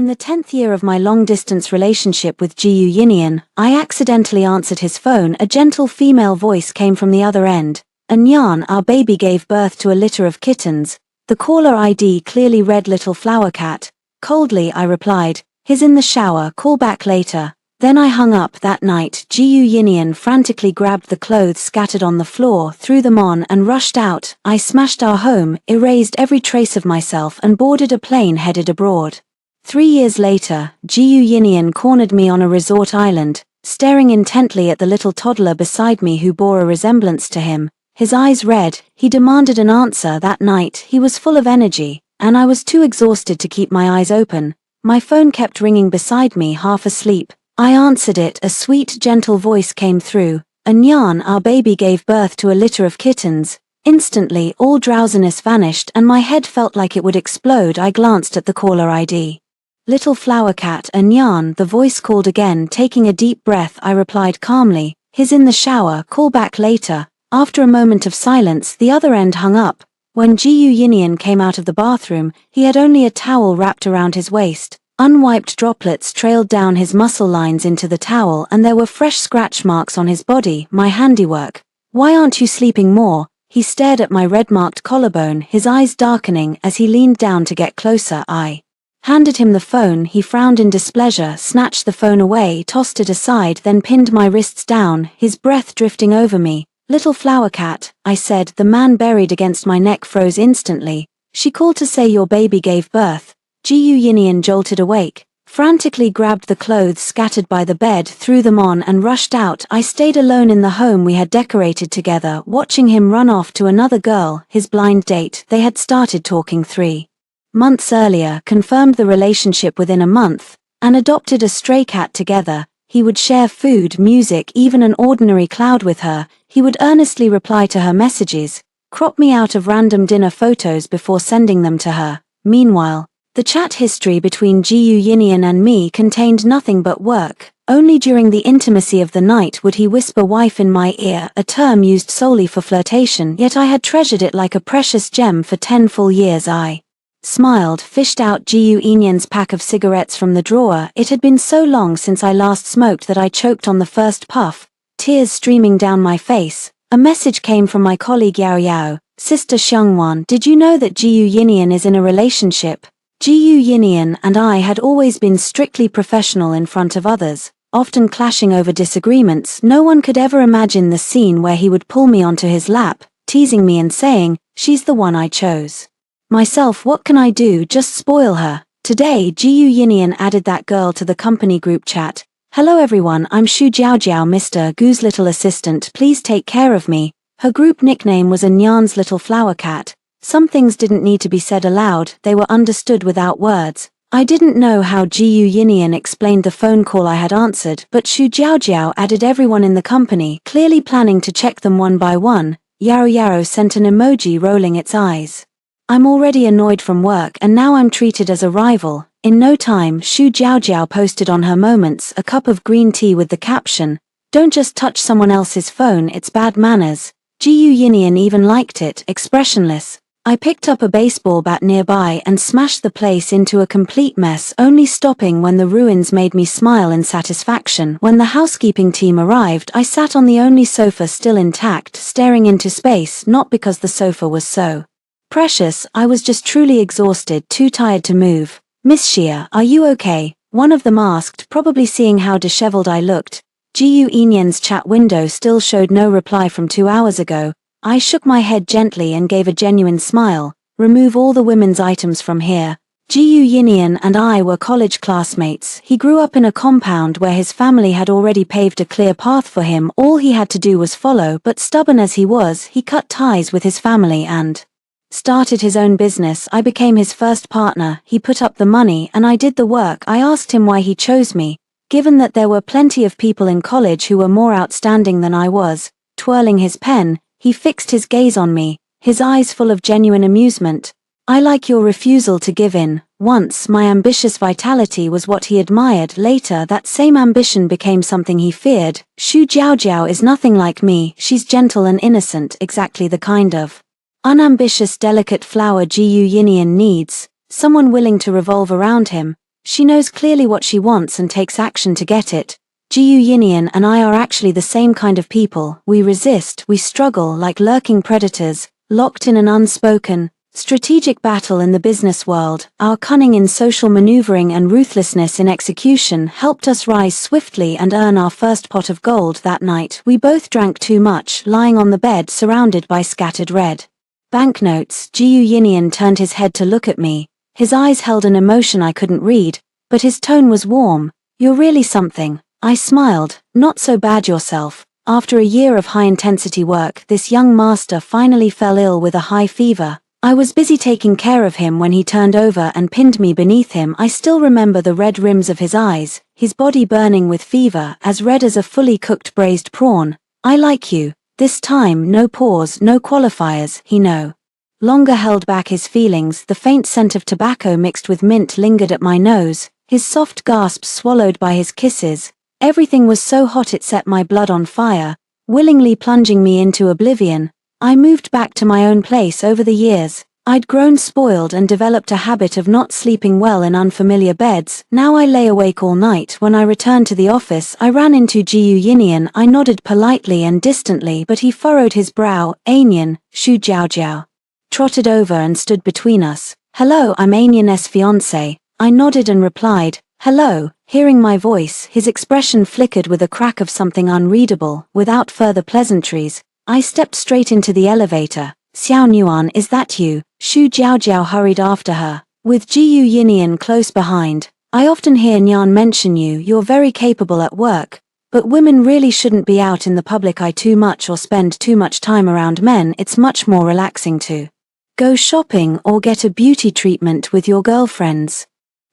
the 10th year of my long-distance relationship with Gu Yinian, I accidentally answered his phone. A gentle female voice came from the other end. "Nyan, our baby gave birth to a litter of kittens." The caller ID clearly read Little Flower Cat. Coldly I replied, "He's in the shower, call back later." Then I hung up. That night, Gu Yinian frantically grabbed the clothes scattered on the floor, threw them on and rushed out. I smashed our home, erased every trace of myself and boarded a plane headed abroad. 3 years later, Gu Yinian cornered me on a resort island, staring intently at the little toddler beside me who bore a resemblance to him. His eyes red, he demanded an answer. That night, he was full of energy, and I was too exhausted to keep my eyes open. My phone kept ringing beside me, half asleep. I answered it. A sweet, gentle voice came through. "Nyan, our baby gave birth to a litter of kittens." Instantly, all drowsiness vanished and my head felt like it would explode. I glanced at the caller ID. "Little Flower Cat, Nyan," the voice called again. Taking a deep breath, I replied calmly, "He's in the shower, call back later." After a moment of silence, the other end hung up. When Gu Yinian came out of the bathroom, he had only a towel wrapped around his waist. Unwiped droplets trailed down his muscle lines into the towel and there were fresh scratch marks on his body, my handiwork. "Why aren't you sleeping more?" He stared at my red-marked collarbone, his eyes darkening as he leaned down to get closer. I handed him the phone. He frowned in displeasure, snatched the phone away, tossed it aside, then pinned my wrists down, his breath drifting over me. "Little Flower Cat," I said. The man buried against my neck froze instantly. "She called to say your baby gave birth." Gu Yinian jolted awake, frantically grabbed the clothes scattered by the bed, threw them on and rushed out. I stayed alone in the home we had decorated together, watching him run off to another girl, his blind date. They had started talking 3 months earlier, confirmed the relationship within a month, and adopted a stray cat together. He would share food, music, even an ordinary cloud with her. He would earnestly reply to her messages, crop me out of random dinner photos before sending them to her. Meanwhile, the chat history between Gu Yinian and me contained nothing but work. Only during the intimacy of the night would he whisper "wife" in my ear, a term used solely for flirtation, yet I had treasured it like a precious gem for 10 full years. I smiled, fished out Gu Yinian's pack of cigarettes from the drawer. It had been so long since I last smoked that I choked on the first puff, tears streaming down my face. A message came from my colleague Yao Yao. "Sister Xiangwan, did you know that Gu Yinian is in a relationship?" Gu Yinian and I had always been strictly professional in front of others, often clashing over disagreements. No one could ever imagine the scene where he would pull me onto his lap, teasing me and saying, "She's the one I chose." Myself, what can I do? Just spoil her. Today, Gu Yinian added that girl to the company group chat. "Hello everyone, I'm Shu Jiaojiao, Mr. Gu's little assistant, please take care of me." Her group nickname was Nyan's Little Flower Cat. Some things didn't need to be said aloud, they were understood without words. I didn't know how Gu Yinian explained the phone call I had answered, but Shu Jiaojiao added everyone in the company, clearly planning to check them one by one. Yaro Yaro sent an emoji rolling its eyes. I'm already annoyed from work and now I'm treated as a rival. In no time, Shu Jiaojiao posted on her Moments a cup of green tea with the caption, "Don't just touch someone else's phone, it's bad manners." Gu Yinian even liked it, expressionless. I picked up a baseball bat nearby and smashed the place into a complete mess, only stopping when the ruins made me smile in satisfaction. When the housekeeping team arrived, I sat on the only sofa still intact, staring into space, not because the sofa was so precious, I was just truly exhausted, too tired to move. "Miss Xia, are you okay?" one of them asked, probably seeing how disheveled I looked. Gu Yinian's chat window still showed no reply from 2 hours ago. I shook my head gently and gave a genuine smile. "Remove all the women's items from here." Gu Yinian and I were college classmates. He grew up in a compound where his family had already paved a clear path for him. All he had to do was follow, but stubborn as he was, he cut ties with his family and started his own business. I became his first partner. He put up the money and I did the work. I asked him why he chose me, given that there were plenty of people in college who were more outstanding than I was. Twirling his pen, he fixed his gaze on me, his eyes full of genuine amusement. "I like your refusal to give in." Once, my ambitious vitality was what he admired. Later, that same ambition became something he feared. "Shu Jiaojiao is nothing like me. She's gentle and innocent, exactly the kind of unambitious, delicate flower Gu Yinian needs. Someone willing to revolve around him." She knows clearly what she wants and takes action to get it. Ji Yinian and I are actually the same kind of people. We resist, we struggle like lurking predators, locked in an unspoken, strategic battle in the business world. Our cunning in social maneuvering and ruthlessness in execution helped us rise swiftly and earn our first pot of gold that night. We both drank too much, lying on the bed surrounded by scattered red banknotes. Ji Yinian turned his head to look at me. His eyes held an emotion I couldn't read, but his tone was warm. You're really something. I smiled. Not so bad yourself. After a year of high-intensity work, this young master finally fell ill with a high fever. I was busy taking care of him when he turned over and pinned me beneath him. I still remember the red rims of his eyes, his body burning with fever, as red as a fully cooked braised prawn. I like you. This time, no pause, no qualifiers, he no longer held back his feelings. The faint scent of tobacco mixed with mint lingered at my nose, his soft gasps swallowed by his kisses. Everything was so hot it set my blood on fire, willingly plunging me into oblivion. I moved back to my own place. Over the years, I'd grown spoiled and developed a habit of not sleeping well in unfamiliar beds. Now I lay awake all night. When I returned to the office, I ran into Ji Yinian. I nodded politely and distantly, but he furrowed his brow. Anian, Shu Jiaojiao trotted over and stood between us. Hello, I'm Anian's fiancé. I nodded and replied, hello. Hearing my voice, his expression flickered with a crack of something unreadable. Without further pleasantries, I stepped straight into the elevator. Xiao Nuan, is that you? Shu Jiaojiao hurried after her, with Ji Yinian close behind. I often hear Nian mention you. You're very capable at work, but women really shouldn't be out in the public eye too much or spend too much time around men. It's much more relaxing to go shopping or get a beauty treatment with your girlfriends.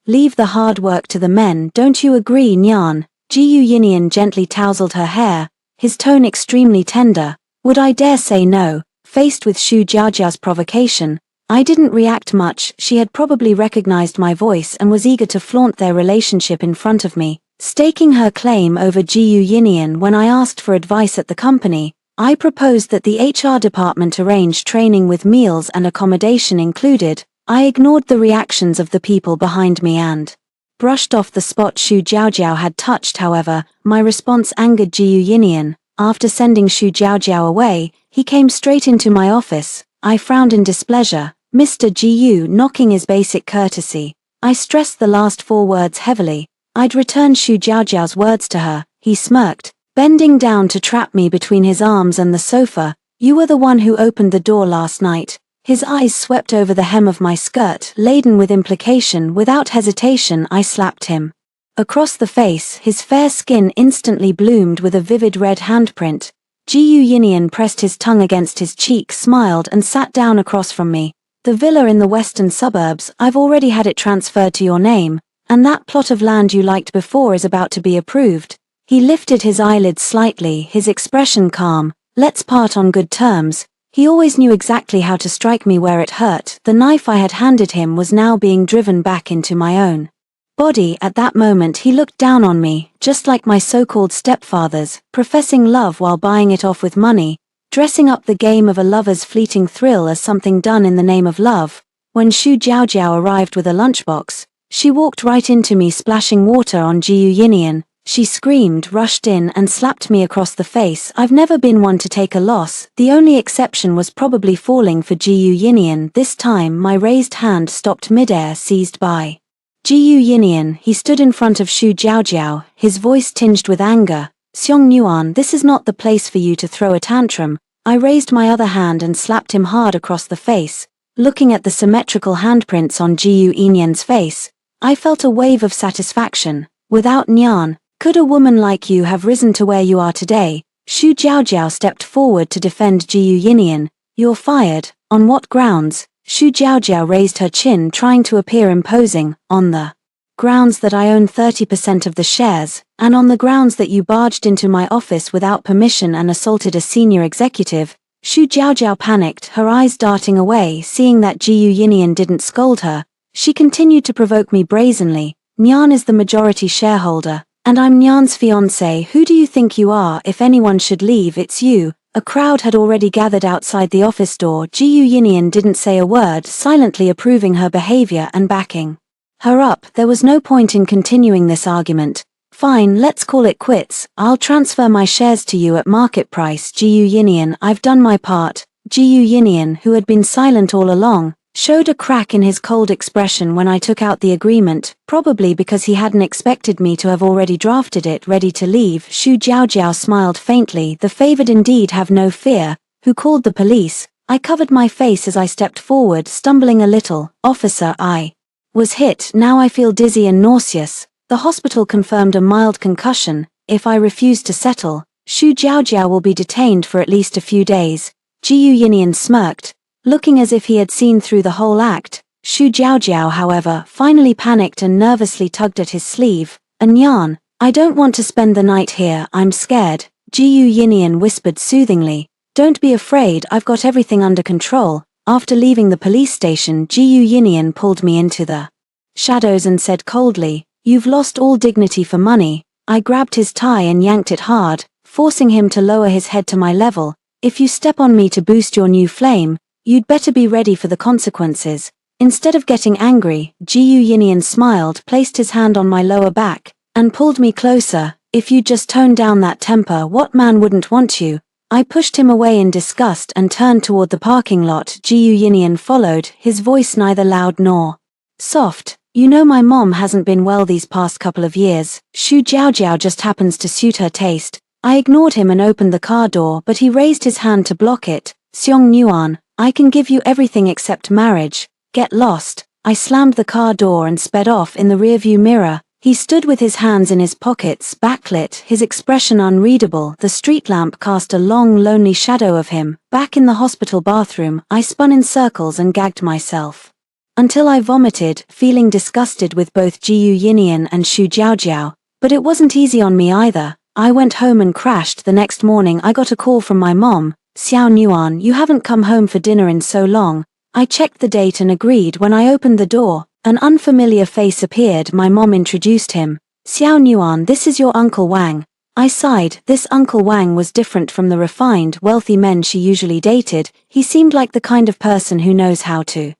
Leave the hard work to the men, don't you agree, Nian? Ji Yinian gently tousled her hair, his tone extremely tender. Would I dare say no? Faced with Shu Jiaojiao's provocation, I didn't react much. She had probably recognized my voice and was eager to flaunt their relationship in front of me, staking her claim over Ji Yinian. When I asked for advice at the company, I proposed that the HR department arrange training with meals and accommodation included. I ignored the reactions of the people behind me and brushed off the spot Shu Jiaojiao had touched. However, my response angered Ji Yinian. After sending Shu Jiaojiao away, he came straight into my office. I frowned in displeasure. Mr. Ji, knocking is basic courtesy. I stressed the last 4 words heavily. I'd returned Shu Jiaojiao's words to her. He smirked, bending down to trap me between his arms and the sofa. You were the one who opened the door last night. His eyes swept over the hem of my skirt, laden with implication. Without hesitation, I slapped him across the face. His fair skin instantly bloomed with a vivid red handprint. Ji Yinian pressed his tongue against his cheek, smiled and sat down across from me. The villa in the western suburbs, I've already had it transferred to your name, and that plot of land you liked before is about to be approved. He lifted his eyelids slightly, his expression calm. Let's part on good terms. He always knew exactly how to strike me where it hurt. The knife I had handed him was now being driven back into my own body. At that moment he looked down on me, just like my so-called stepfathers, professing love while buying it off with money, dressing up the game of a lover's fleeting thrill as something done in the name of love. When Shu Jiaojiao arrived with a lunchbox, she walked right into me, splashing water on Ji Yinian. She screamed, rushed in, and slapped me across the face. I've never been one to take a loss. The only exception was probably falling for Ji Yinian. This time my raised hand stopped midair, seized by Ji Yinian. He stood in front of Shu Jiaojiao, his voice tinged with anger. Xiong Nuan, this is not the place for you to throw a tantrum. I raised my other hand and slapped him hard across the face. Looking at the symmetrical handprints on Ji Yinian's face, I felt a wave of satisfaction. Without Nian, could a woman like you have risen to where you are today? Shu Jiaojiao stepped forward to defend Ji Yinian. You're fired. On what grounds? Shu Jiaojiao raised her chin, trying to appear imposing. On the grounds that I own 30% of the shares, and on the grounds that you barged into my office without permission and assaulted a senior executive. Shu Jiaojiao panicked, her eyes darting away. Seeing that Ji Yinian didn't scold her, she continued to provoke me brazenly. Nian is the majority shareholder, and I'm Nian's fiancé. Who do you think you are? If anyone should leave, it's you. A crowd had already gathered outside the office door. Ji Yinian didn't say a word, silently approving her behavior and backing Her up, there was no point in continuing this argument. Fine, let's call it quits. I'll transfer my shares to you at market price. Gu Yinian, I've done my part. Gu Yinian, who had been silent all along, showed a crack in his cold expression when I took out the agreement, probably because he hadn't expected me to have already drafted it ready to leave. Xu Jiaojiao smiled faintly. The favored indeed have no fear. Who called the police? I covered my face as I stepped forward, stumbling a little. Officer, I was hit. Now I feel dizzy and nauseous. The hospital confirmed a mild concussion. If I refuse to settle, Xu Jiaojiao will be detained for at least a few days. Jiu Yinian smirked, looking as if he had seen through the whole act. Xu Jiaojiao, however, finally panicked and nervously tugged at his sleeve. Nyan, I don't want to spend the night here, I'm scared. Jiu Yinian whispered soothingly. Don't be afraid, I've got everything under control. After leaving the police station, Jiu Yinian pulled me into the shadows and said coldly, You've lost all dignity for money. I grabbed his tie and yanked it hard, forcing him to lower his head to my level. If you step on me to boost your new flame, you'd better be ready for the consequences. Instead of getting angry, Jiu Yinian smiled, placed his hand on my lower back, and pulled me closer. If you'd just tone down that temper, what man wouldn't want you? I pushed him away in disgust and turned toward the parking lot. Jiu Yinian followed, his voice neither loud nor soft. You know my mom hasn't been well these past couple of years. Xu Jiaojiao just happens to suit her taste. I ignored him and opened the car door, but he raised his hand to block it. Xiong Nuan, I can give you everything except marriage. Get lost. I slammed the car door and sped off. In the rearview mirror, he stood with his hands in his pockets, backlit, his expression unreadable. The street lamp cast a long, lonely shadow of him. Back in the hospital bathroom, I spun in circles and gagged myself until I vomited, feeling disgusted with both Jiu Yinian and Xu Jiaojiao. But it wasn't easy on me either. I went home and crashed. The next morning I got a call from my mom. Xiao Nuan, you haven't come home for dinner in so long. I checked the date and agreed. When I opened the door, an unfamiliar face appeared. My mom introduced him. Xiao Nuan, this is your Uncle Wang. I sighed. This Uncle Wang was different from the refined, wealthy men she usually dated. He seemed like the kind of person who knows how to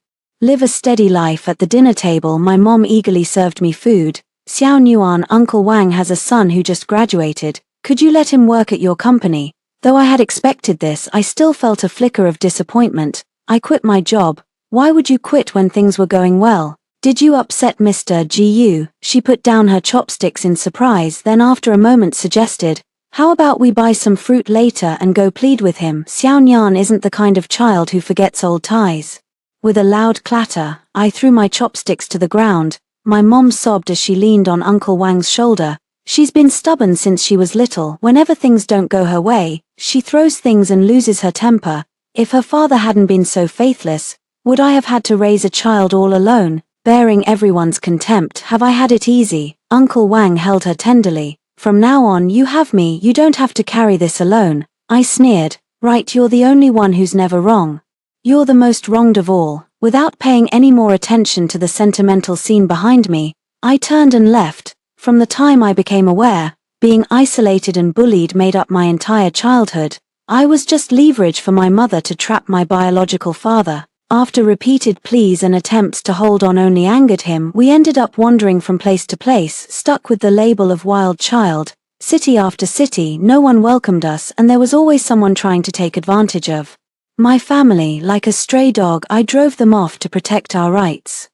live a steady life. At the dinner table, my mom eagerly served me food. Xiao Nuan, Uncle Wang has a son who just graduated. Could you let him work at your company? Though I had expected this, I still felt a flicker of disappointment. I quit my job. Why would you quit when things were going well? Did you upset Mr. Gu? She put down her chopsticks in surprise, then after a moment suggested, how about we buy some fruit later and go plead with him? Xiao Nian isn't the kind of child who forgets old ties. With a loud clatter, I threw my chopsticks to the ground. My mom sobbed as she leaned on Uncle Wang's shoulder. She's been stubborn since she was little. Whenever things don't go her way, she throws things and loses her temper. If her father hadn't been so faithless, would I have had to raise a child all alone, bearing everyone's contempt? Have I had it easy? Uncle Wang held her tenderly. From now on you have me, you don't have to carry this alone. I sneered. Right, you're the only one who's never wrong. You're the most wronged of all. Without paying any more attention to the sentimental scene behind me, I turned and left. From the time I became aware, being isolated and bullied made up my entire childhood. I was just leverage for my mother to trap my biological father. After repeated pleas and attempts to hold on only angered him, we ended up wandering from place to place, stuck with the label of wild child. City after city, no one welcomed us, and there was always someone trying to take advantage of my family. Like a stray dog, I drove them off to protect our rights,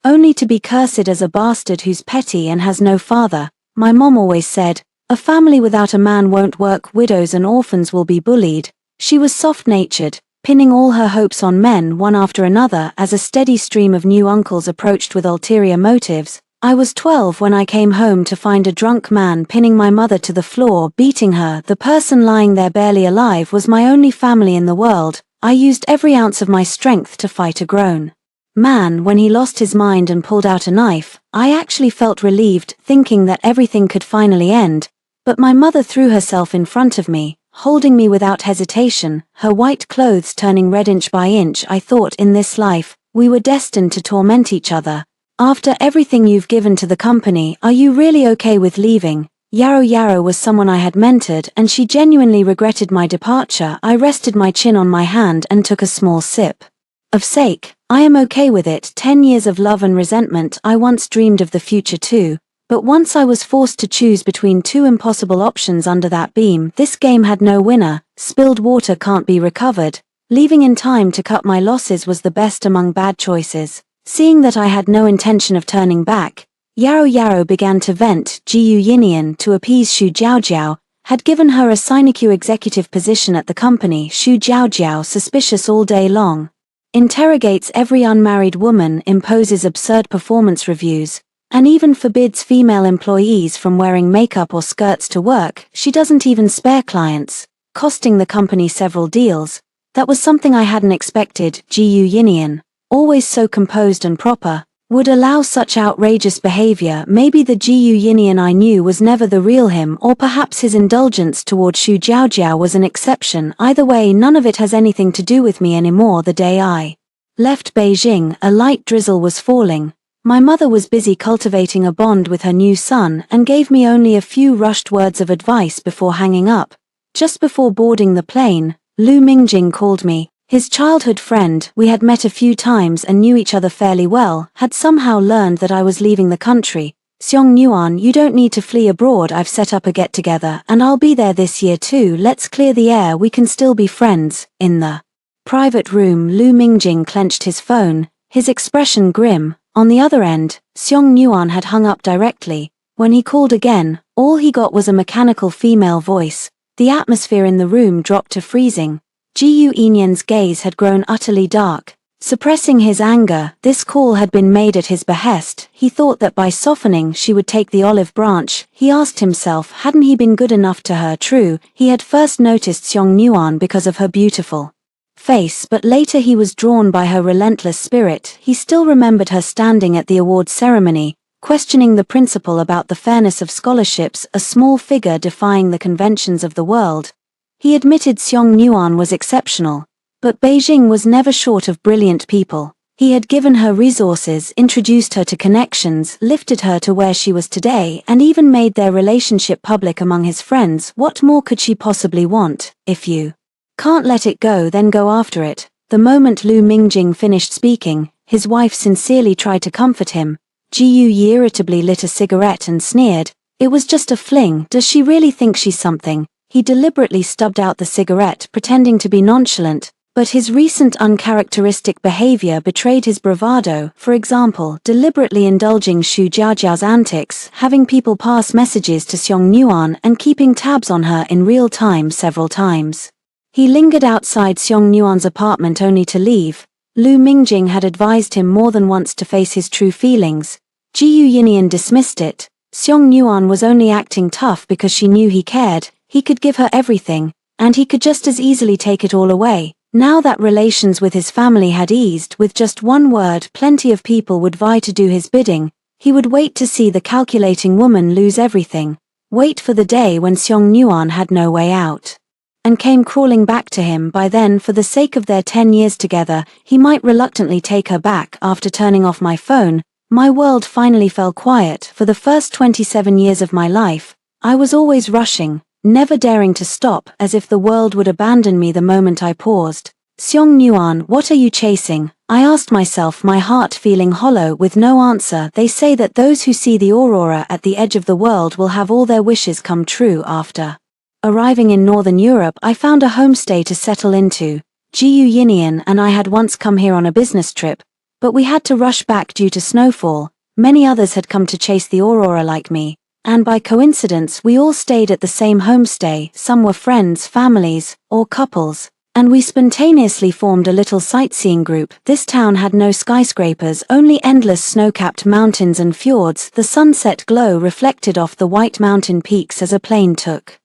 only to be cursed as a bastard who's petty and has no father. My mom always said, a family without a man won't work. Widows and orphans will be bullied. She was soft-natured, pinning all her hopes on men one after another as a steady stream of new uncles approached with ulterior motives. I was 12 when I came home to find a drunk man pinning my mother to the floor, beating her. The person lying there barely alive was my only family in the world. I used every ounce of my strength to fight a grown man. When he lost his mind and pulled out a knife, I actually felt relieved, thinking that everything could finally end. But my mother threw herself in front of me, holding me without hesitation, her white clothes turning red inch by inch. I thought in this life, we were destined to torment each other. After everything you've given to the company, are you really okay with leaving? Yarrow Yarrow was someone I had mentored, and she genuinely regretted my departure. I rested my chin on my hand and took a small sip of sake. I am okay with it. 10 years of love and resentment. I once dreamed of the future too. But once I was forced to choose between two impossible options under that beam, this game had no winner. Spilled water can't be recovered. Leaving in time to cut my losses was the best among bad choices. Seeing that I had no intention of turning back, Yarrow Yarrow began to vent. Jiu Yinian, to appease Xu Jiaojiao, had given her a sinecure executive position at the company. Xu Jiaojiao, suspicious all day long, interrogates every unmarried woman, imposes absurd performance reviews, and even forbids female employees from wearing makeup or skirts to work. She doesn't even spare clients, costing the company several deals. That was something I hadn't expected. Jiu Yinian, always so composed and proper, would allow such outrageous behavior. Maybe the Jiu Yinian I knew was never the real him, or perhaps his indulgence toward Xu Jiaojiao was an exception. Either way, none of it has anything to do with me anymore. The day I left Beijing, a light drizzle was falling. My mother was busy cultivating a bond with her new son and gave me only a few rushed words of advice before hanging up. Just before boarding the plane, Lu Mingjing called me. His childhood friend, we had met a few times and knew each other fairly well, had somehow learned that I was leaving the country. Xiong Nuan, you don't need to flee abroad. I've set up a get-together and I'll be there this year too. Let's clear the air. We can still be friends. In the private room, Lu Mingjing clenched his phone, his expression grim. On the other end, Xiong Nuan had hung up directly. When he called again, all he got was a mechanical female voice. The atmosphere in the room dropped to freezing. Jiu Yinian's gaze had grown utterly dark. Suppressing his anger, this call had been made at his behest. He thought that by softening she would take the olive branch. He asked himself, hadn't he been good enough to her? True, he had first noticed Xiong Nuan because of her beautiful face, but later he was drawn by her relentless spirit. He still remembered her standing at the awards ceremony, questioning the principle about the fairness of scholarships, a small figure defying the conventions of the world. He admitted Xiong Nuan was exceptional, but Beijing was never short of brilliant people. He had given her resources, introduced her to connections, lifted her to where she was today, and even made their relationship public among his friends. What more could she possibly want? If you can't let it go, then go after it. The moment Lu Mingjing finished speaking, his wife sincerely tried to comfort him. Jiu Yi irritably lit a cigarette and sneered, "It was just a fling. Does she really think she's something?" He deliberately stubbed out the cigarette, pretending to be nonchalant, but his recent uncharacteristic behavior betrayed his bravado. For example, deliberately indulging Xu Jiaojiao's antics, having people pass messages to Xiong Nuan and keeping tabs on her in real time several times. He lingered outside Xiong Nuan's apartment only to leave. Lu Mingjing had advised him more than once to face his true feelings. Jiu Yinian dismissed it. Xiong Nuan was only acting tough because she knew he cared. He could give her everything, and he could just as easily take it all away. Now that relations with his family had eased, with just one word plenty of people would vie to do his bidding. He would wait to see the calculating woman lose everything. Wait for the day when Xiong Nuan had no way out and came crawling back to him. By then, for the sake of their 10 years together, he might reluctantly take her back. After turning off my phone, my world finally fell quiet. For the first 27 years of my life, I was always rushing, never daring to stop, as if the world would abandon me the moment I paused. Xiong Nuan, what are you chasing? I asked myself, my heart feeling hollow. With no answer. They say that those who see the aurora at the edge of the world will have all their wishes come true. After arriving in Northern Europe, I found a homestay to settle into. Jiu Yinian and I had once come here on a business trip, but we had to rush back due to snowfall. Many others had come to chase the aurora like me, and by coincidence we all stayed at the same homestay. Some were friends, families, or couples, and we spontaneously formed a little sightseeing group. This town had no skyscrapers, only endless snow-capped mountains and fjords. The sunset glow reflected off the white mountain peaks as a plane took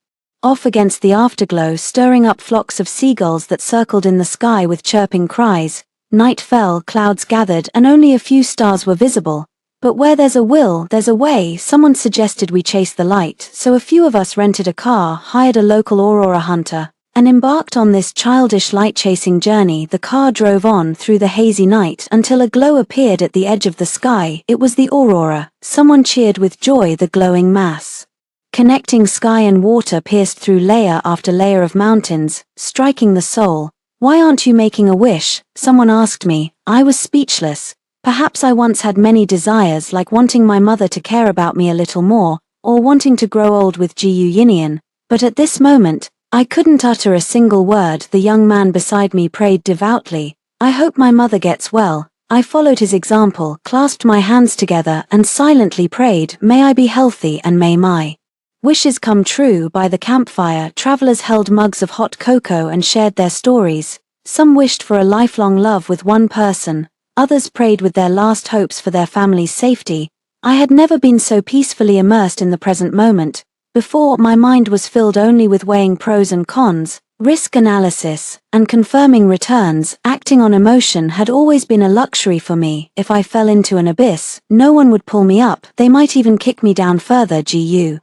off against the afterglow, stirring up flocks of seagulls that circled in the sky with chirping cries. Night fell, clouds gathered, and only a few stars were visible. But where there's a will, there's a way. Someone suggested we chase the light, so a few of us rented a car, hired a local aurora hunter, and embarked on this childish light-chasing journey. The car drove on through the hazy night until a glow appeared at the edge of the sky. It was the aurora. Someone cheered with joy. The glowing mass, connecting sky and water, pierced through layer after layer of mountains, striking the soul. Why aren't you making a wish? Someone asked me. I was speechless. Perhaps I once had many desires, like wanting my mother to care about me a little more, or wanting to grow old with Gu Yinian, but at this moment, I couldn't utter a single word. The young man beside me prayed devoutly. I hope my mother gets well. I followed his example, clasped my hands together and silently prayed, may I be healthy and may my wishes come true. By the campfire, travelers held mugs of hot cocoa and shared their stories. Some wished for a lifelong love with one person, others prayed with their last hopes for their family's safety. I had never been so peacefully immersed in the present moment. Before, my mind was filled only with weighing pros and cons, risk analysis, and confirming returns. Acting on emotion had always been a luxury for me. If I fell into an abyss, no one would pull me up, they might even kick me down further. Gu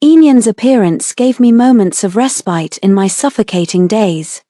Yinian's appearance gave me moments of respite in my suffocating days,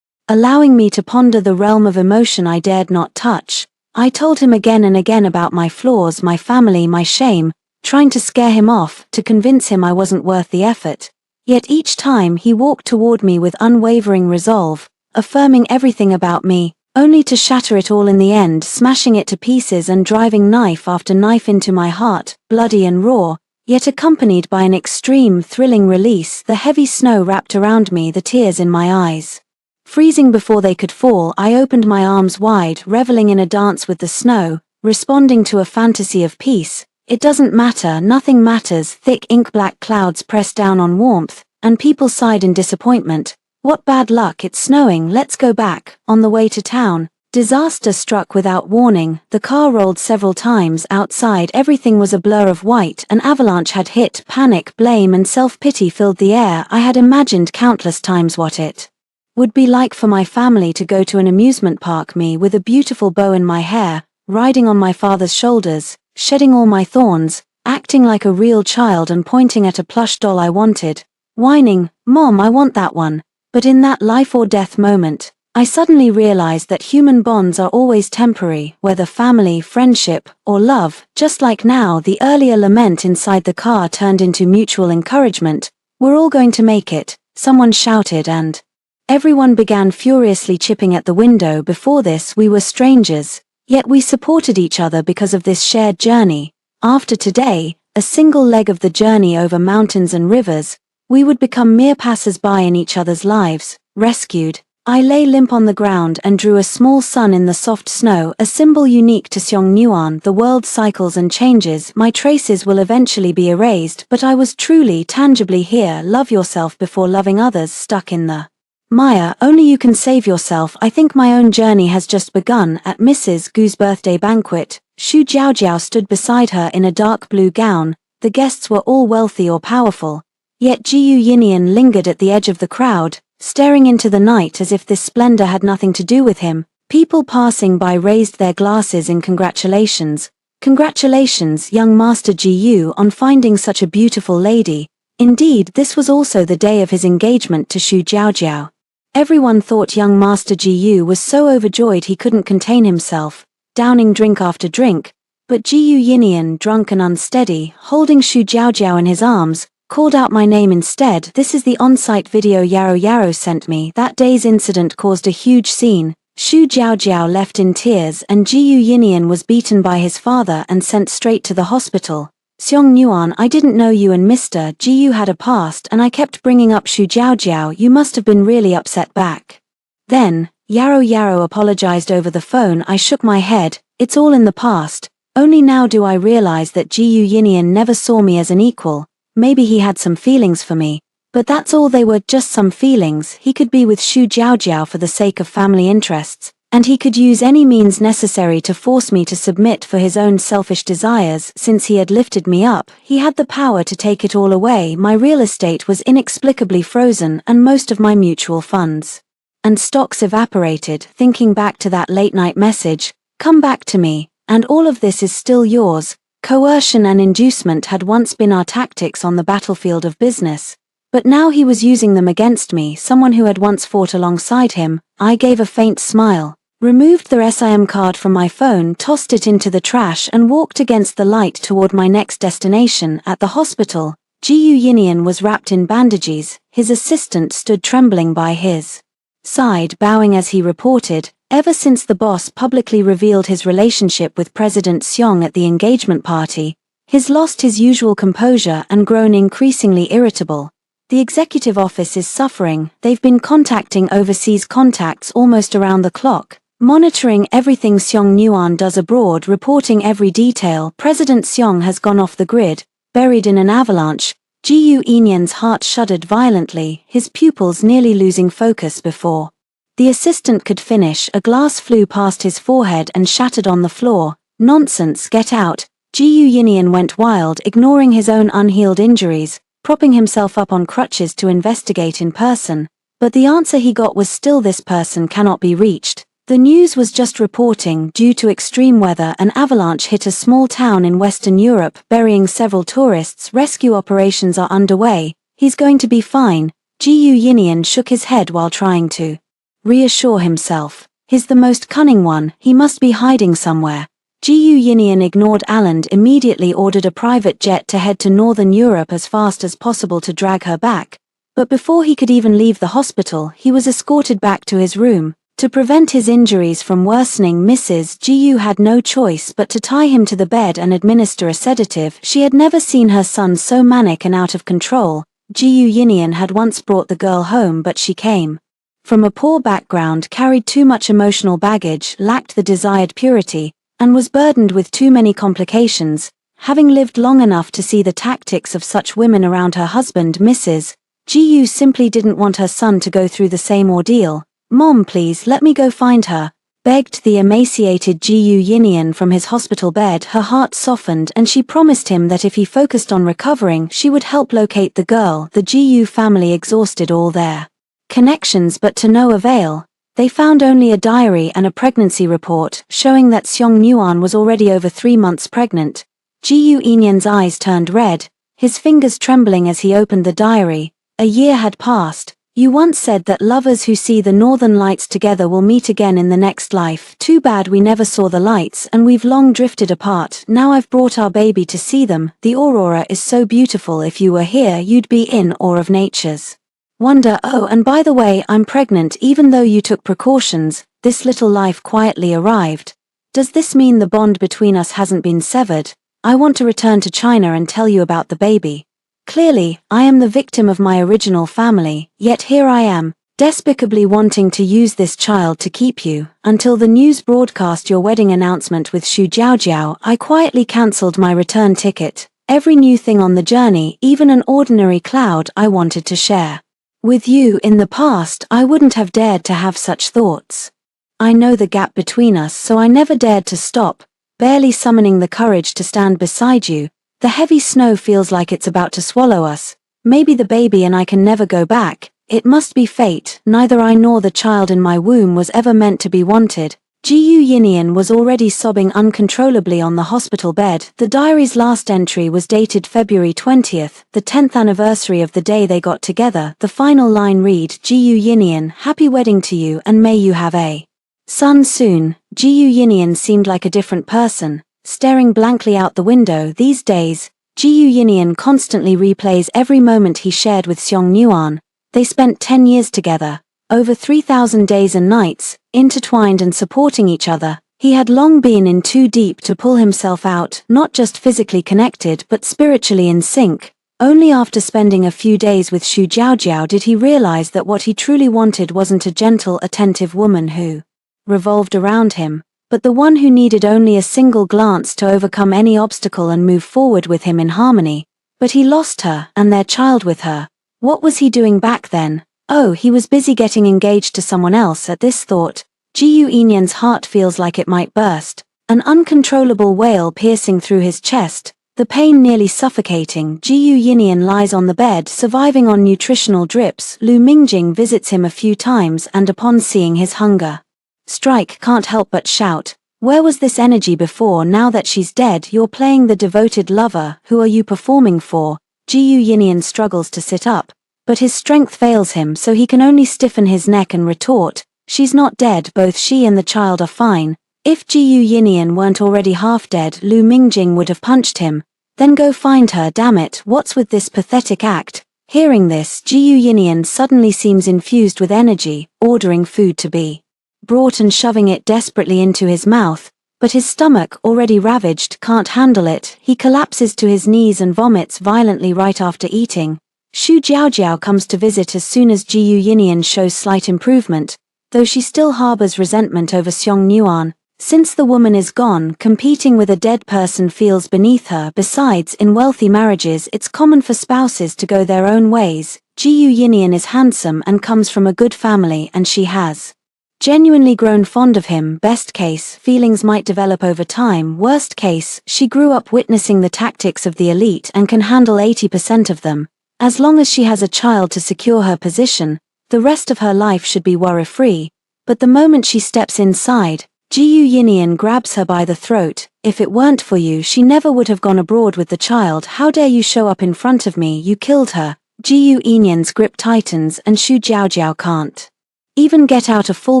allowing me to ponder the realm of emotion I dared not touch. I told him again and again about my flaws, my family, my shame, trying to scare him off, to convince him I wasn't worth the effort. Yet each time he walked toward me with unwavering resolve, affirming everything about me, only to shatter it all in the end, smashing it to pieces and driving knife after knife into my heart, bloody and raw, yet accompanied by an extreme, thrilling release. The heavy snow wrapped around me, the tears in my eyes freezing before they could fall. I opened my arms wide, reveling in a dance with the snow, responding to a fantasy of peace. It doesn't matter, nothing matters. Thick ink-black clouds pressed down on warmth, and people sighed in disappointment. What bad luck, it's snowing, let's go back. On the way to town, disaster struck without warning. The car rolled several times. Outside, everything was a blur of white. An avalanche had hit. Panic, blame and self-pity filled the air. I had imagined countless times what it would be like for my family to go to an amusement park, me with a beautiful bow in my hair, riding on my father's shoulders, shedding all my thorns, acting like a real child and pointing at a plush doll I wanted, whining, "Mom, I want that one." But in that life or death moment, I suddenly realized that human bonds are always temporary, whether family, friendship, or love. Just like now, the earlier lament inside the car turned into mutual encouragement. "We're all going to make it," someone shouted, and everyone began furiously chipping at the window. Before this, we were strangers, yet we supported each other because of this shared journey. After today, a single leg of the journey over mountains and rivers, we would become mere passers-by in each other's lives. Rescued. I lay limp on the ground and drew a small sun in the soft snow, a symbol unique to Seongnyuan. The world cycles and changes, my traces will eventually be erased, but I was truly, tangibly here. Love yourself before loving others. Stuck in the Maya, only you can save yourself. I think my own journey has just begun. At Mrs. Gu's birthday banquet, Xu Jiaojiao stood beside her in a dark blue gown. The guests were all wealthy or powerful, yet Gu Yinian lingered at the edge of the crowd, staring into the night as if this splendor had nothing to do with him. People passing by raised their glasses in congratulations. Congratulations, young Master Gu, on finding such a beautiful lady. Indeed, this was also the day of his engagement to Xu Jiaojiao. Everyone thought young Master Gu was so overjoyed he couldn't contain himself, downing drink after drink, but Gu Yinian, drunk and unsteady, holding Xu Jiaojiao in his arms, called out my name instead. This is the on-site video Yaro Yaro sent me. That day's incident caused a huge scene. Xu Jiaojiao left in tears and Gu Yinian was beaten by his father and sent straight to the hospital. Seongnyuan, I didn't know you and Mr. Gu had a past and I kept bringing up Xu Jiaojiao. You must have been really upset back then. Yaro Yaro apologized over the phone. I shook my head. It's all in the past. Only now do I realize that Gu Yinian never saw me as an equal. Maybe he had some feelings for me, but that's all they were, just some feelings. He could be with Xu Jiaojiao for the sake of family interests, and he could use any means necessary to force me to submit for his own selfish desires. Since he had lifted me up, he had the power to take it all away. My real estate was inexplicably frozen and most of my mutual funds and stocks evaporated. Thinking back to that late-night message, "Come back to me, and all of this is still yours." Coercion and inducement had once been our tactics on the battlefield of business, but now he was using them against me, someone who had once fought alongside him. I gave a faint smile, removed the SIM card from my phone, tossed it into the trash and walked against the light toward my next destination. At the hospital, Gu Yinian was wrapped in bandages. His assistant stood trembling by his side, bowing as he reported, Ever since the boss publicly revealed his relationship with President Seong at the engagement party, he's lost his usual composure and grown increasingly irritable. The executive office is suffering. They've been contacting overseas contacts almost around the clock, monitoring everything Seong Nuan does abroad, reporting every detail. President Seong has gone off the grid, buried in an avalanche. Ji Eunyan's heart shuddered violently, his pupils nearly losing focus before the assistant could finish. A glass flew past his forehead and shattered on the floor. Nonsense, get out. Ji Eunyan went wild, ignoring his own unhealed injuries, propping himself up on crutches to investigate in person. But the answer he got was still, this person cannot be reached. The news was just reporting. Due to extreme weather, an avalanche hit a small town in Western Europe, burying several tourists. Rescue operations are underway. He's going to be fine. Ji Eunyan shook his head while trying to reassure himself. He's the most cunning one, he must be hiding somewhere. Ji Eunyan ignored Alan, immediately ordered a private jet to head to Northern Europe as fast as possible to drag her back. But before he could even leave the hospital, he was escorted back to his room. To prevent his injuries from worsening, Mrs. Ji had no choice but to tie him to the bed and administer a sedative. She had never seen her son so manic and out of control. Ji Eunyan had once brought the girl home, but she came from a poor background, carried too much emotional baggage, lacked the desired purity, and was burdened with too many complications. Having lived long enough to see the tactics of such women around her husband, Mrs. Ji simply didn't want her son to go through the same ordeal. "Mom, please let me go find her," begged the emaciated Ji Eunyan from his hospital bed. Her heart softened, and she promised him that if he focused on recovering, she would help locate the girl. The Ji family exhausted all their connections, but to no avail. They found only a diary and a pregnancy report, showing that Seong Nuan was already over 3 months pregnant. Ji Eunyan's eyes turned red, his fingers trembling as he opened the diary. A year had passed. "You once said that lovers who see the northern lights together will meet again in the next life. Too bad we never saw the lights, and we've long drifted apart. Now I've brought our baby to see them. The aurora is so beautiful. If you were here, you'd be in awe of nature's wonder. Oh, and by the way, I'm pregnant. Even though you took precautions, this little life quietly arrived. Does this mean the bond between us hasn't been severed? I want to return to China and tell you about the baby. Clearly, I am the victim of my original family, yet here I am, despicably wanting to use this child to keep you. Until the news broadcast your wedding announcement with Xu Jiaojiao, I quietly cancelled my return ticket. Every new thing on the journey, even an ordinary cloud, I wanted to share with you. In the past, I wouldn't have dared to have such thoughts. I know the gap between us, so I never dared to stop, barely summoning the courage to stand beside you. The heavy snow feels like it's about to swallow us. Maybe the baby and I can never go back. It must be fate. Neither I nor the child in my womb was ever meant to be wanted." Ji Eunyan was already sobbing uncontrollably on the hospital bed. The diary's last entry was dated February 20th, the 10th anniversary of the day they got together. The final line read, "Ji Eunyan, happy wedding to you and may you have a son soon." Ji Eunyan seemed like a different person, staring blankly out the window. These days, Ji Eunyan constantly replays every moment he shared with Seong Nuan. They spent 10 years together, over 3,000 days and nights, intertwined and supporting each other. He had long been in too deep to pull himself out, not just physically connected but spiritually in sync. Only after spending a few days with Xu Jiaojiao did he realize that what he truly wanted wasn't a gentle, attentive woman who revolved around him, but the one who needed only a single glance to overcome any obstacle and move forward with him in harmony. But he lost her, and their child with her. What was he doing back then? Oh, he was busy getting engaged to someone else. At this thought, Ji Eunyan's heart feels like it might burst, an uncontrollable wail piercing through his chest, the pain nearly suffocating. Ji Eunyan lies on the bed, surviving on nutritional drips. Lu Mingjing visits him a few times and upon seeing his hunger strike can't help but shout, "Where was this energy before? Now that she's dead, you're playing the devoted lover. Who are you performing for?" Ji Eunyan struggles to sit up, but his strength fails him, so he can only stiffen his neck and retort, "She's not dead. Both she and the child are fine." If Ji Eunyan weren't already half dead, Lu Mingjing would have punched him. "Then go find her, damn it. What's with this pathetic act?" Hearing this, Ji Eunyan suddenly seems infused with energy, ordering food to be brought and shoving it desperately into his mouth, but his stomach, already ravaged, can't handle it. He collapses to his knees and vomits violently right after eating. Shu Jiaojiao comes to visit as soon as Jiyu Yinian shows slight improvement, though she still harbors resentment over Xiong Nuan. Since the woman is gone, competing with a dead person feels beneath her. Besides, in wealthy marriages it's common for spouses to go their own ways. Jiyu Yinian is handsome and comes from a good family, and she has genuinely grown fond of him. Best case, feelings might develop over time. Worst case, she grew up witnessing the tactics of the elite and can handle 80% of them. As long as she has a child to secure her position, the rest of her life should be worry-free. But the moment she steps inside, Jiyu Yinian grabs her by the throat. If it weren't for you, she never would have gone abroad with the child. How dare you show up in front of me? You killed her. Jiyu Yinian's grip tightens and Shu Jiaojiao can't even get out a full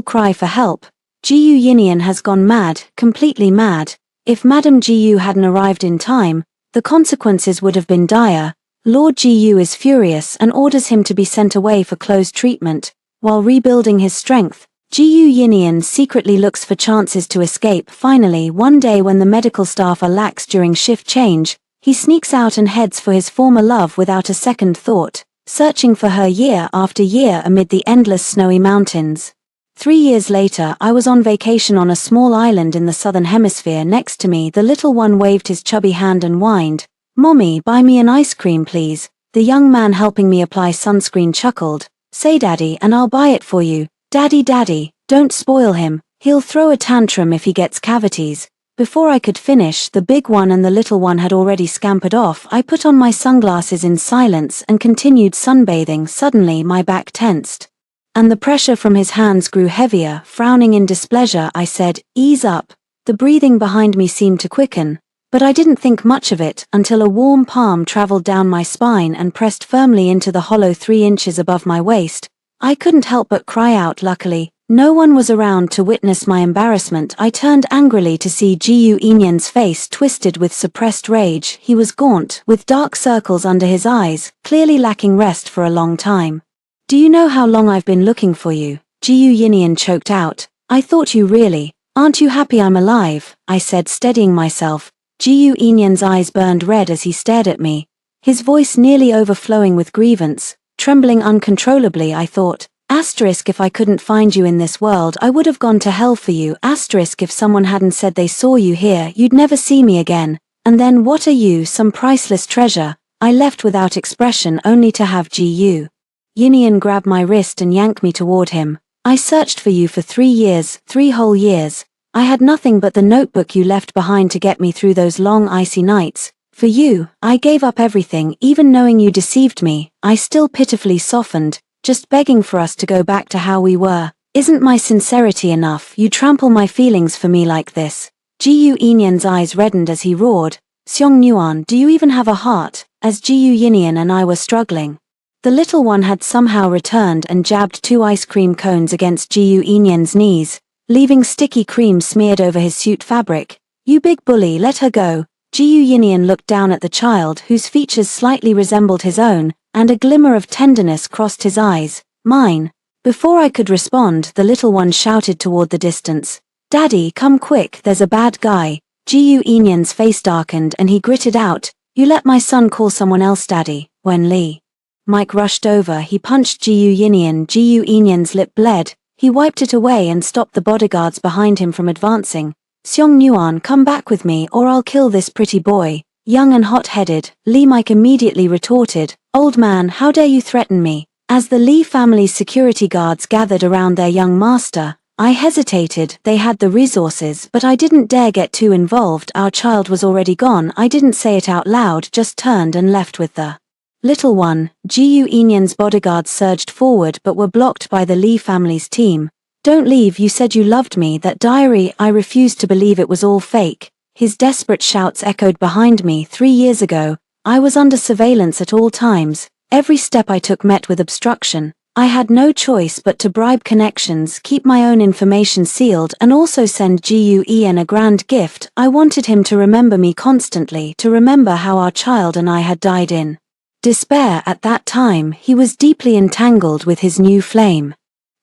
cry for help. Jiyu Yinian has gone mad, completely mad. If Madame Jiyu hadn't arrived in time, the consequences would have been dire. Lord Jiyu is furious and orders him to be sent away for close treatment. While rebuilding his strength, Jiyu Yinian secretly looks for chances to escape. Finally, one day when the medical staff are lax during shift change, he sneaks out and heads for his former love without a second thought, searching for her year after year amid the endless snowy mountains. 3 years later, I was on vacation on a small island in the southern hemisphere. Next to me, the little one waved his chubby hand and whined, "Mommy, buy me an ice cream please." The young man helping me apply sunscreen chuckled, "Say Daddy and I'll buy it for you." "Daddy, Daddy, don't spoil him. He'll throw a tantrum if he gets cavities." Before I could finish, the big one and the little one had already scampered off. I put on my sunglasses in silence and continued sunbathing. Suddenly my back tensed, and the pressure from his hands grew heavier. Frowning in displeasure, I said, "Ease up." The breathing behind me seemed to quicken, but I didn't think much of it until a warm palm traveled down my spine and pressed firmly into the hollow 3 inches above my waist. I couldn't help but cry out. Luckily, no one was around to witness my embarrassment. I turned angrily to see Jiyu Yinian's face twisted with suppressed rage. He was gaunt, with dark circles under his eyes, clearly lacking rest for a long time. "Do you know how long I've been looking for you?" Jiyu Yinian choked out. "I thought you really. Aren't you happy I'm alive?" I said, steadying myself. Jiyu Yinian's eyes burned red as he stared at me, his voice nearly overflowing with grievance. Trembling uncontrollably, I thought, if I couldn't find you in this world, I would have gone to hell for you. If someone hadn't said they saw you here, you'd never see me again. And then what are you, some priceless treasure?" I left without expression, only to have Jiyu Yinian grab my wrist and yank me toward him. "I searched for you for 3 years, 3 whole years. I had nothing but the notebook you left behind to get me through those long icy nights. For you, I gave up everything. Even knowing you deceived me, I still pitifully softened, just begging for us to go back to how we were. Isn't my sincerity enough? You trample my feelings for me like this." Jiyu Yinian's eyes reddened as he roared, "Xiong Nuan, do you even have a heart?" As Jiyu Yinian and I were struggling, the little one had somehow returned and jabbed 2 ice cream cones against Jiyu Yinian's knees, leaving sticky cream smeared over his suit fabric. "You big bully, let her go." Jiyu Yinian looked down at the child, whose features slightly resembled his own, and a glimmer of tenderness crossed his eyes. "Mine." Before I could respond, the little one shouted toward the distance, "Daddy, come quick, there's a bad guy." Jiyu Yinian's face darkened and he gritted out, "You let my son call someone else daddy." When Mike rushed over, he punched Jiyu Yinian. Jiyu Yinian's lip bled. He wiped it away and stopped the bodyguards behind him from advancing. "Xiong Nuan, come back with me or I'll kill this pretty boy." Young and hot-headed, Mike immediately retorted, "Old man, how dare you threaten me?" As the Li family's security guards gathered around their young master, I hesitated. They had the resources, but I didn't dare get too involved. Our child was already gone. I didn't say it out loud, just turned and left with the little one. Jiyu Yinian's bodyguards surged forward but were blocked by the Li family's team. "Don't leave, you said you loved me." That diary, I refused to believe it was all fake. His desperate shouts echoed behind me. 3 years ago, I was under surveillance at all times. Every step I took met with obstruction. I had no choice but to bribe connections, keep my own information sealed, and also send Jiyu Ian a grand gift. I wanted him to remember me constantly, to remember how our child and I had died in despair. At that time, he was deeply entangled with his new flame.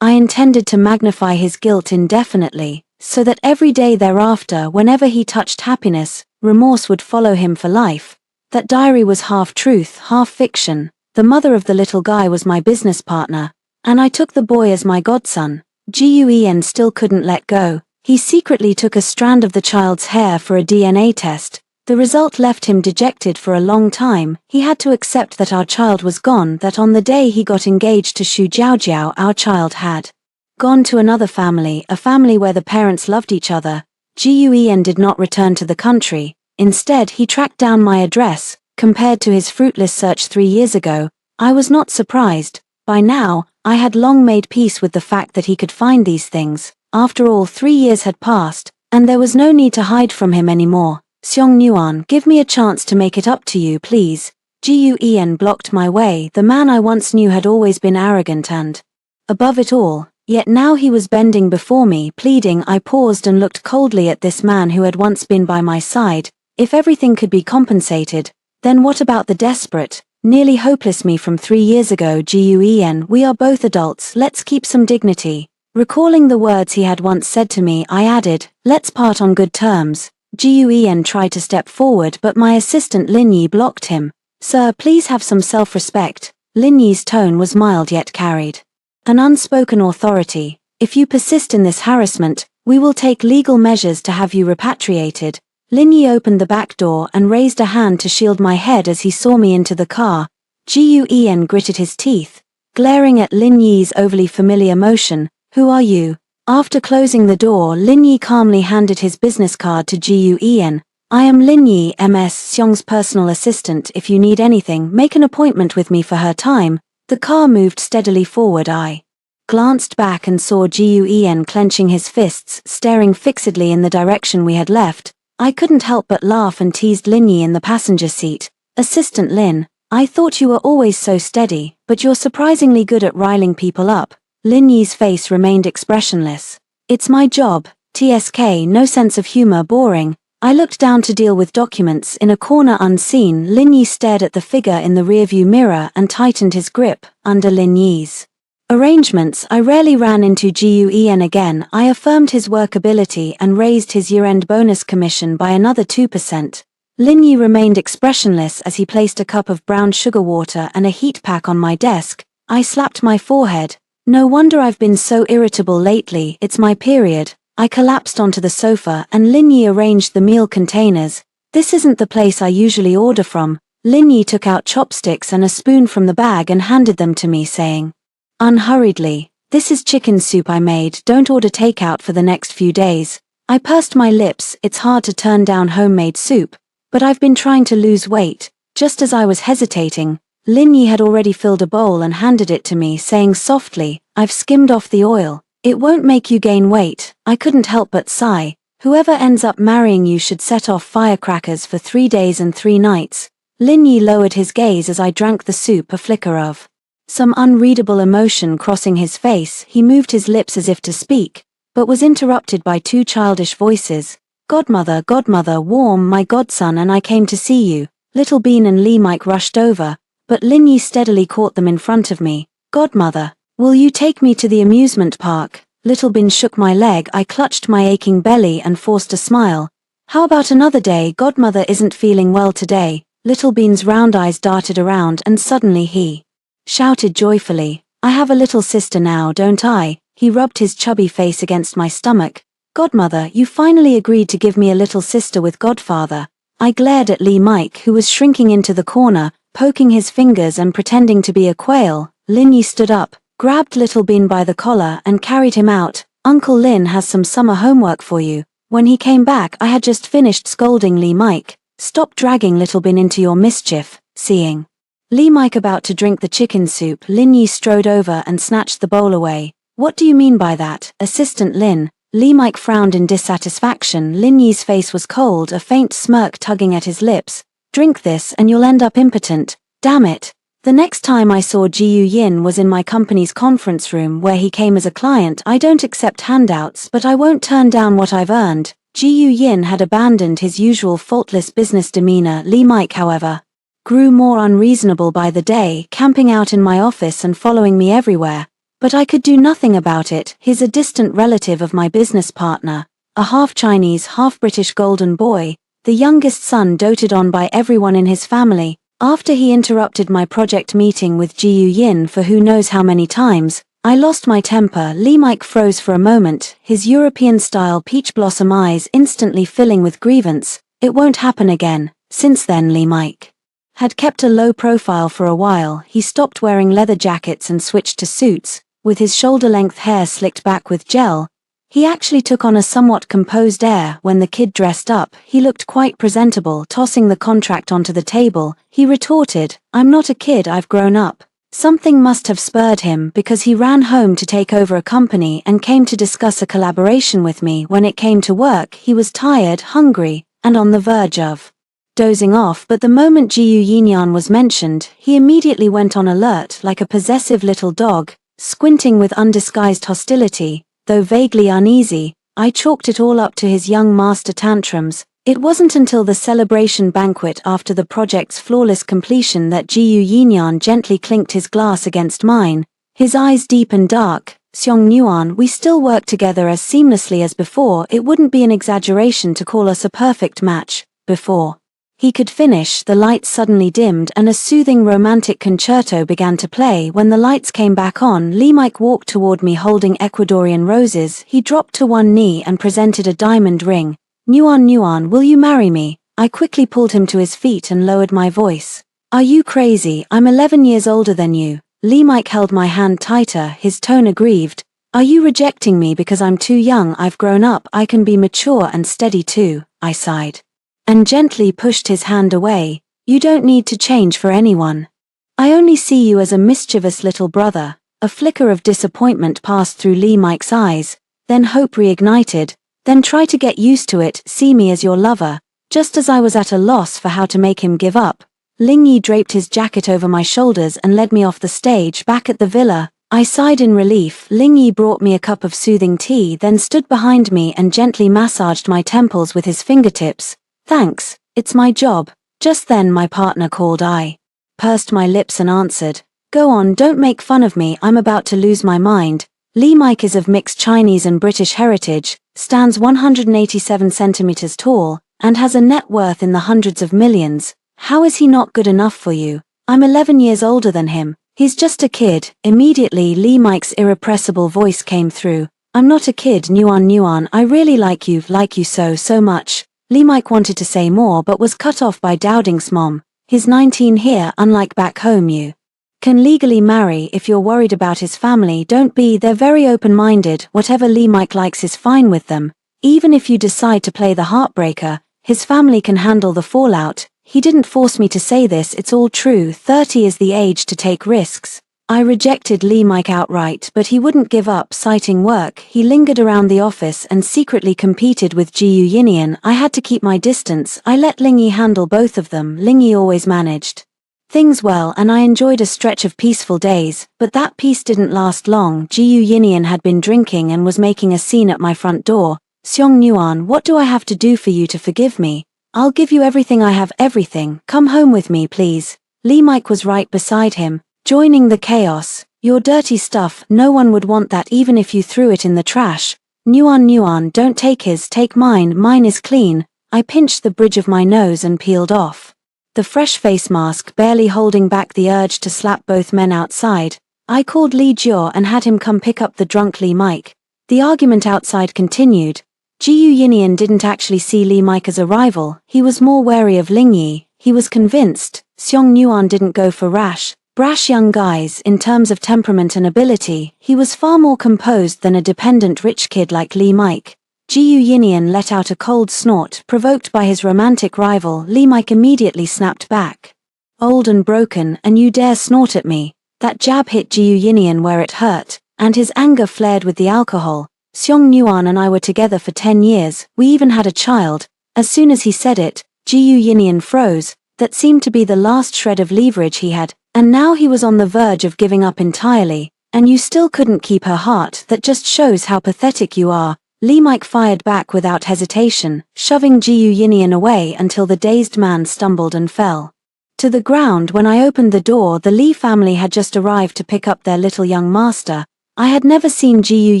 I intended to magnify his guilt indefinitely, so that every day thereafter, whenever he touched happiness, remorse would follow him for life. That diary was half truth, half fiction. The mother of the little guy was my business partner, and I took the boy as my godson. Guan still couldn't let go. He secretly took a strand of the child's hair for a DNA test. The result left him dejected for a long time. He had to accept that our child was gone, that on the day he got engaged to Xu Jiaojiao our child had gone to another family, a family where the parents loved each other. Guan did not return to the country. Instead, he tracked down my address. Compared to his fruitless search 3 years ago, I was not surprised. By now, I had long made peace with the fact that he could find these things. After all, 3 years had passed, and there was no need to hide from him anymore. Xiong Nuan, give me a chance to make it up to you, please. Guan blocked my way. The man I once knew had always been arrogant and above it all, yet now he was bending before me, pleading. I paused and looked coldly at this man who had once been by my side. If everything could be compensated, then what about the desperate, nearly hopeless me from 3 years ago? Guan, we are both adults, let's keep some dignity. Recalling the words he had once said to me, I added, let's part on good terms. Guan tried to step forward, but my assistant Lin Yi blocked him. Sir, please have some self-respect. Lin Yi's tone was mild yet carried an unspoken authority. If you persist in this harassment, we will take legal measures to have you repatriated. Lin Yi opened the back door and raised a hand to shield my head as he saw me into the car. Guan gritted his teeth, glaring at Lin Yi's overly familiar motion. Who are you? After closing the door, Lin Yi calmly handed his business card to Guan. I am Lin Yi, Ms. Xiong's personal assistant. If you need anything, make an appointment with me for her time. The car moved steadily forward. I glanced back and saw Guan clenching his fists, staring fixedly in the direction we had left. I couldn't help but laugh and teased Lin Yi in the passenger seat. Assistant Lin, I thought you were always so steady, but you're surprisingly good at riling people up. Lin Yi's face remained expressionless. It's my job. TSK, no sense of humor, boring. I looked down to deal with documents. In a corner unseen, Lin Yi stared at the figure in the rearview mirror and tightened his grip. Under Lin Yi's arrangements, I rarely ran into Guan again. I affirmed his workability and raised his year-end bonus commission by another 2%. Lin Yi remained expressionless as he placed a cup of brown sugar water and a heat pack on my desk. I slapped my forehead. No wonder I've been so irritable lately. It's my period. I collapsed onto the sofa and Lin Yi arranged the meal containers. This isn't the place I usually order from. Lin Yi took out chopsticks and a spoon from the bag and handed them to me, saying unhurriedly, this is chicken soup I made. Don't order takeout for the next few days. I pursed my lips. It's hard to turn down homemade soup, but I've been trying to lose weight. Just as I was hesitating, Lin Yi had already filled a bowl and handed it to me, saying softly, I've skimmed off the oil. It won't make you gain weight. I couldn't help but sigh. Whoever ends up marrying you should set off firecrackers for 3 days and 3 nights. Lin Yi lowered his gaze as I drank the soup, a flicker of some unreadable emotion crossing his face. He moved his lips as if to speak, but was interrupted by 2 childish voices. Godmother, godmother, warm, my godson and I came to see you. Little Bean and Lee Mike rushed over, but Lin Yi steadily caught them in front of me. Godmother, will you take me to the amusement park? Little Bean shook my leg. I clutched my aching belly and forced a smile. How about another day? Godmother isn't feeling well today. Little Bean's round eyes darted around and suddenly he shouted joyfully, I have a little sister now, don't I? He rubbed his chubby face against my stomach. Godmother, you finally agreed to give me a little sister with godfather. I glared at Lee Mike, who was shrinking into the corner, poking his fingers and pretending to be a quail. Lin Yi stood up, grabbed Little Bean by the collar and carried him out. Uncle Lin has some summer homework for you. When he came back, I had just finished scolding Lee Mike. Stop dragging Little Bean into your mischief. Seeing Lee Mike about to drink the chicken soup, Lin Yi strode over and snatched the bowl away. What do you mean by that, Assistant Lin? Lee Mike frowned in dissatisfaction. Lin Yi's face was cold, a faint smirk tugging at his lips. Drink this and you'll end up impotent. Damn it. The next time I saw Guan was in my company's conference room where he came as a client. I don't accept handouts, but I won't turn down what I've earned. Guan had abandoned his usual faultless business demeanor. Lee Mike, however, grew more unreasonable by the day, camping out in my office and following me everywhere. But I could do nothing about it. He's a distant relative of my business partner, a half-Chinese, half-British golden boy, the youngest son doted on by everyone in his family. After he interrupted my project meeting with Ji Yin for who knows how many times, I lost my temper. Lee Mike froze for a moment, his European-style peach blossom eyes instantly filling with grievance. It won't happen again. Since then Lee Mike had kept a low profile for a while. He stopped wearing leather jackets and switched to suits, with his shoulder-length hair slicked back with gel. He actually took on a somewhat composed air when the kid dressed up. He looked quite presentable. Tossing the contract onto the table, he retorted, "I'm not a kid, I've grown up." Something must have spurred him because he ran home to take over a company and came to discuss a collaboration with me. When it came to work, he was tired, hungry, and on the verge of dozing off, but the moment Ji Yinyan was mentioned, he immediately went on alert like a possessive little dog, squinting with undisguised hostility. Though vaguely uneasy, I chalked it all up to his young master tantrums. It wasn't until the celebration banquet after the project's flawless completion that Ji Yinyan gently clinked his glass against mine, his eyes deep and dark. "Xiong Nuan, we still work together as seamlessly as before. It wouldn't be an exaggeration to call us a perfect match." Before he could finish, the lights suddenly dimmed and a soothing romantic concerto began to play. When the lights came back on, Lee Mike walked toward me holding Ecuadorian roses. He dropped to one knee and presented a diamond ring. Nuan, will you marry me?" I quickly pulled him to his feet and lowered my voice. "Are you crazy? I'm 11 years older than you." Lee Mike held my hand tighter, his tone aggrieved. "Are you rejecting me because I'm too young? I've grown up, I can be mature and steady too." I sighed and gently pushed his hand away. "You don't need to change for anyone. I only see you as a mischievous little brother." A flicker of disappointment passed through Lee Mike's eyes, then hope reignited. "Then try to get used to it, see me as your lover." Just as I was at a loss for how to make him give up, Ling Yi draped his jacket over my shoulders and led me off the stage. Back at the villa, I sighed in relief. Ling Yi brought me a cup of soothing tea, then stood behind me and gently massaged my temples with his fingertips. "Thanks, it's my job." Just then my partner called. I pursed my lips and answered, "Go on, don't make fun of me, I'm about to lose my mind." Lee Mike is of mixed Chinese and British heritage, stands 187 centimeters tall, and has a net worth in the hundreds of millions. How is he not good enough for you? I'm 11 years older than him. He's just a kid. Immediately Lee Mike's irrepressible voice came through. "I'm not a kid, Nuan, I really like you so much." Lee Mike wanted to say more but was cut off by Dowding's mom. "He's 19 here, unlike back home. You can legally marry. If you're worried about his family, don't be, they're very open-minded. Whatever Lee Mike likes is fine with them. Even if you decide to play the heartbreaker, his family can handle the fallout." He didn't force me to say this, it's all true. 30 is the age to take risks. I rejected Lee Mike outright, but he wouldn't give up. Citing work, he lingered around the office and secretly competed with Ji Yinian. I had to keep my distance. I let Ling Yi handle both of them. Ling Yi always managed things well and I enjoyed a stretch of peaceful days, but that peace didn't last long. Ji Yinian had been drinking and was making a scene at my front door. "Xiong Nuan, what do I have to do for you to forgive me?" "I'll give you everything I have, everything. Come home with me, please." Lee Mike was right beside him, joining the chaos. "Your dirty stuff, no one would want that even if you threw it in the trash." Nuan, don't take his, take mine is clean." I pinched the bridge of my nose and peeled off the fresh face mask, barely holding back the urge to slap both men outside. I called Li Jiao and had him come pick up the drunk Lee Mike. The argument outside continued. Ji Yinian didn't actually see Lee Mike as a rival, he was more wary of Ling Yi. He was convinced Xiong Nuan didn't go for brash young guys. In terms of temperament and ability, he was far more composed than a dependent rich kid like Lee Mike. Ji Yinian let out a cold snort, provoked by his romantic rival. Lee Mike immediately snapped back. "Old and broken, and you dare snort at me?" That jab hit Ji Yinian where it hurt, and his anger flared with the alcohol. "Xiong Nuan and I were together for 10 years, we even had a child." As soon as he said it, Ji Yinian froze. That seemed to be the last shred of leverage he had, and now he was on the verge of giving up entirely. "And you still couldn't keep her heart, that just shows how pathetic you are." Lee Mike fired back without hesitation, shoving Ji Yinian away until the dazed man stumbled and fell to the ground. When I opened the door, the Lee family had just arrived to pick up their little young master. I had never seen Jiyu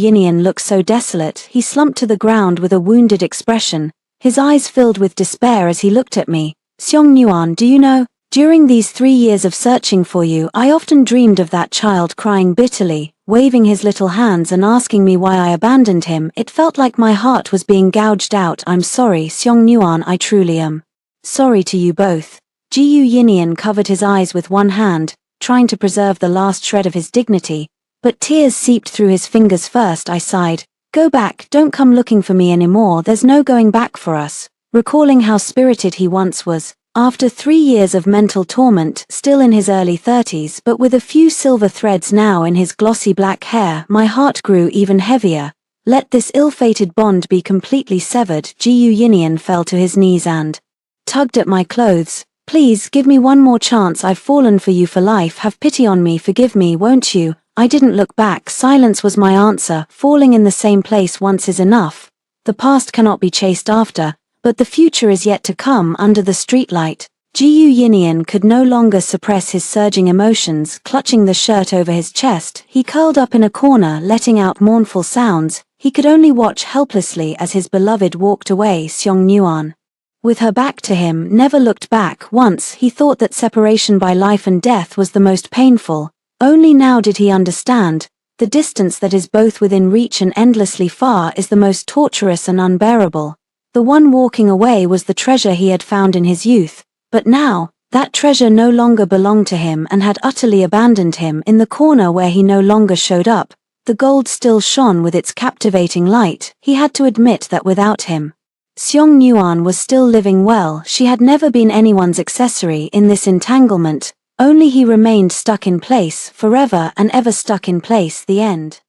Yinian look so desolate. He slumped to the ground with a wounded expression, his eyes filled with despair as he looked at me. Xiong Nuan, do you know, during these 3 years of searching for you, I often dreamed of that child crying bitterly, waving his little hands and asking me why I abandoned him. It felt like my heart was being gouged out. I'm sorry, Xiong Nuan, I truly am. Sorry to you both. Jiyu Yinian covered his eyes with one hand, trying to preserve the last shred of his dignity, but tears seeped through his fingers. First I sighed, go back, don't come looking for me anymore, there's no going back for us. Recalling how spirited he once was, after 3 years of mental torment, still in his early 30s but with a few silver threads now in his glossy black hair, my heart grew even heavier. Let this ill-fated bond be completely severed. Jiyu Yinian fell to his knees and tugged at my clothes. Please, give me one more chance, I've fallen for you for life, have pity on me, forgive me, won't you? I didn't look back, silence was my answer, falling in the same place once is enough. The past cannot be chased after, but the future is yet to come. Under the streetlight, Jiyu Yinian could no longer suppress his surging emotions. Clutching the shirt over his chest, he curled up in a corner, letting out mournful sounds. He could only watch helplessly as his beloved walked away. Xiong Nuan, with her back to him, never looked back. Once he thought that separation by life and death was the most painful. Only now did he understand, the distance that is both within reach and endlessly far is the most torturous and unbearable. The one walking away was the treasure he had found in his youth, but now, that treasure no longer belonged to him and had utterly abandoned him. In the corner where he no longer showed up, the gold still shone with its captivating light. He had to admit that without him, Xiong Nuan was still living well. She had never been anyone's accessory in this entanglement. Only he remained stuck in place, forever and ever stuck in place. The end.